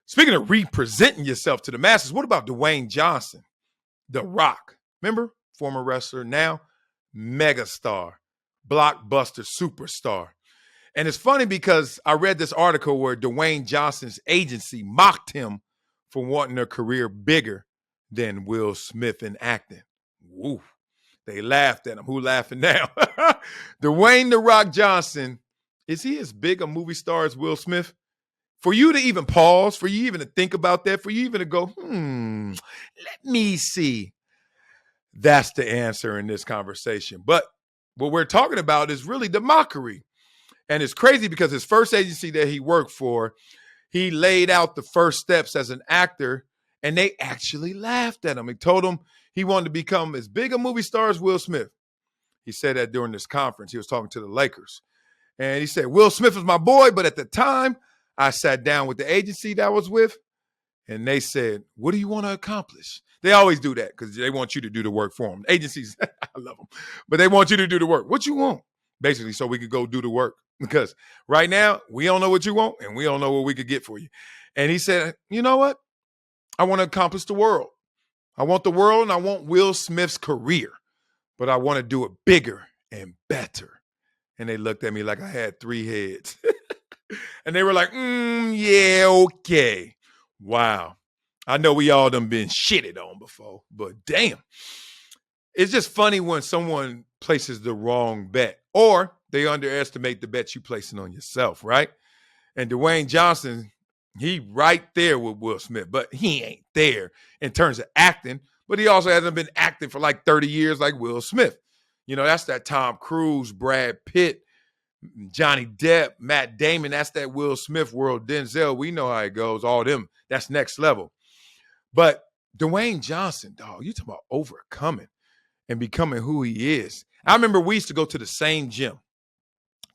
Speaking of representing yourself to the masses, what about Dwayne Johnson, The Rock? Remember? Former wrestler, now megastar, blockbuster superstar. And it's funny because I read this article where Dwayne Johnson's agency mocked him for wanting a career bigger than Will Smith in acting. Woo. They laughed at him. Who laughing now? Dwayne "The Rock" Johnson, is he as big a movie star as Will Smith? For you to even pause, for you even to think about that, for you even to go, let me see. That's the answer in this conversation. But what we're talking about is really the mockery. And it's crazy because his first agency that he worked for, he laid out the first steps as an actor, and they actually laughed at him. He told him he wanted to become as big a movie star as Will Smith. He said that during this conference. He was talking to the Lakers. And he said, Will Smith was my boy, but at the time, I sat down with the agency that I was with, and they said, what do you want to accomplish? They always do that because they want you to do the work for them. Agencies, I love them, but they want you to do the work. What you want? Basically, so we could go do the work. Because right now, we don't know what you want, and we don't know what we could get for you. And he said, you know what? I want to accomplish the world. I want the world, and I want Will Smith's career. But I want to do it bigger and better. And they looked at me like I had 3 heads. And they were like, yeah, okay. Wow. I know we all done been shitted on before, but damn. It's just funny when someone places the wrong bet or they underestimate the bet you placing on yourself, right? And Dwayne Johnson, he right there with Will Smith, but he ain't there in terms of acting, but he also hasn't been acting for like 30 years like Will Smith. You know, that's that Tom Cruise, Brad Pitt, Johnny Depp, Matt Damon. That's that Will Smith world. Denzel, we know how it goes. All them, that's next level. But Dwayne Johnson, dog, you talking about overcoming and becoming who he is. I remember we used to go to the same gym.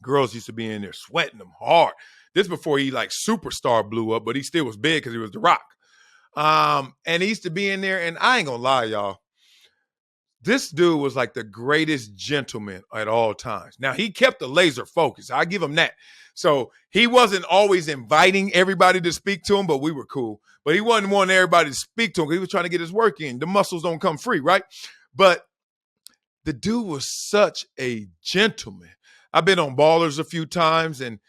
Girls used to be in there sweating them hard. This before he like superstar blew up, but he still was big because he was The Rock. And he used to be in there, and I ain't gonna lie, y'all. This dude was like the greatest gentleman at all times. Now, he kept the laser focus. I give him that. So he wasn't always inviting everybody to speak to him, but we were cool. But he wasn't wanting everybody to speak to him because he was trying to get his work in. The muscles don't come free, right? But the dude was such a gentleman. I've been on Ballers a few times, and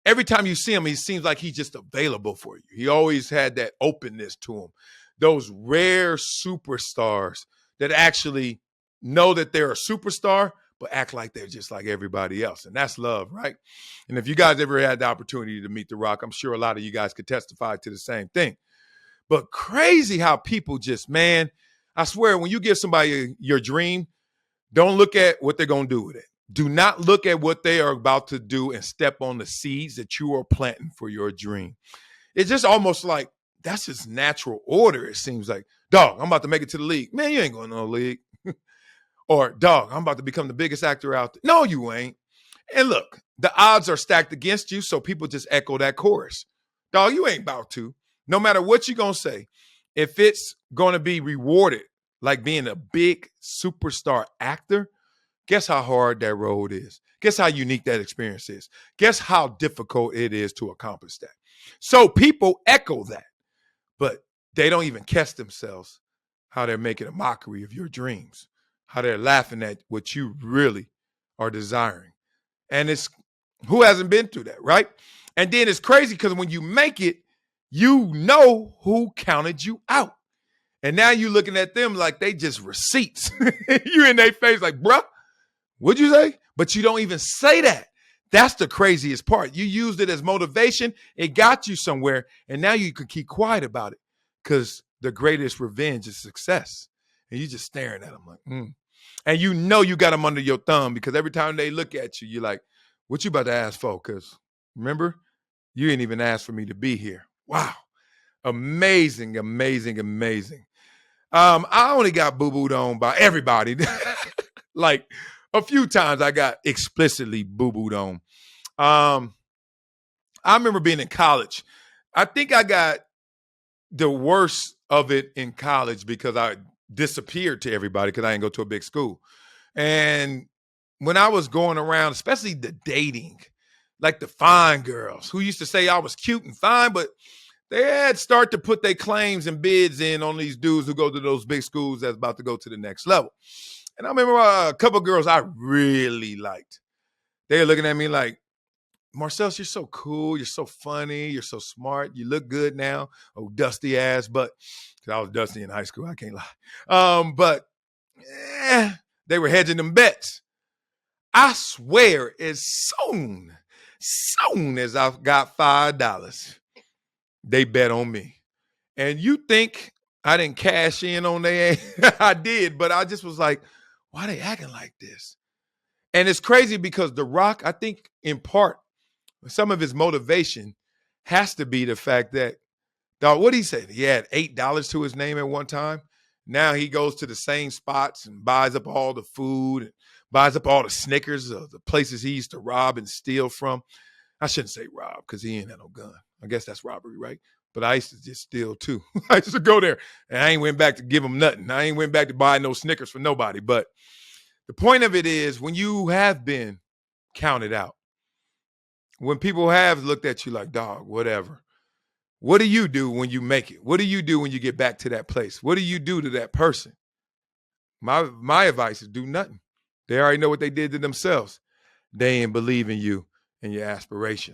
every time you see him, he seems like he's just available for you. He always had that openness to him. Those rare superstars that actually know that they're a superstar, but act like they're just like everybody else. And that's love, right? And if you guys ever had the opportunity to meet The Rock, I'm sure a lot of you guys could testify to the same thing. But crazy how people just, man, I swear, when you give somebody your dream, don't look at what they're going to do with it. Do not look at what they are about to do and step on the seeds that you are planting for your dream. It's just almost like that's just natural order, it seems like. Dog, I'm about to make it to the league. Man, you ain't going to no league. Or, dog, I'm about to become the biggest actor out there. No, you ain't. And look, the odds are stacked against you, so people just echo that chorus. Dog, you ain't about to. No matter what you're going to say, if it's going to be rewarded like being a big superstar actor, guess how hard that road is. Guess how unique that experience is. Guess how difficult it is to accomplish that. So people echo that, but they don't even catch themselves how they're making a mockery of your dreams, how they're laughing at what you really are desiring. And it's who hasn't been through that, right? And then it's crazy because when you make it, you know who counted you out. And now you're looking at them like they just receipts. You in their face like, bruh, what'd you say? But you don't even say that. That's the craziest part. You used it as motivation. It got you somewhere. And now you can keep quiet about it because the greatest revenge is success. And you're just staring at them like, And you know you got them under your thumb because every time they look at you, you're like, what you about to ask for? Because remember, you didn't even ask for me to be here. Wow. Amazing, amazing, amazing. I only got boo-booed on by everybody. Like a few times I got explicitly boo-booed on. I remember being in college. I think I got the worst of it in college because I disappeared to everybody because I didn't go to a big school. And when I was going around, especially the dating, like the fine girls who used to say I was cute and fine, but they had start to put their claims and bids in on these dudes who go to those big schools that's about to go to the next level. And I remember a couple of girls I really liked. They were looking at me like, Marcellus, you're so cool. You're so funny. You're so smart. You look good now. Oh, dusty ass. But I was dusty in high school. I can't lie. But they were hedging them bets. I swear, as soon as I got $5, they bet on me. And you think I didn't cash in on their I did, but I just was like, why are they acting like this? And it's crazy because The Rock, I think in part, some of his motivation has to be the fact that, dog, what he said, he had $8 to his name at one time. Now he goes to the same spots and buys up all the food and buys up all the Snickers, the places he used to rob and steal from. I shouldn't say rob because he ain't had no gun. I guess that's robbery, right? But I used to just steal too. I used to go there and I ain't went back to give them nothing. I ain't went back to buy no Snickers for nobody. But the point of it is when you have been counted out, when people have looked at you like, dog, whatever, what do you do when you make it? What do you do when you get back to that place? What do you do to that person? My advice is do nothing. They already know what they did to themselves. They ain't believe in you and your aspirations.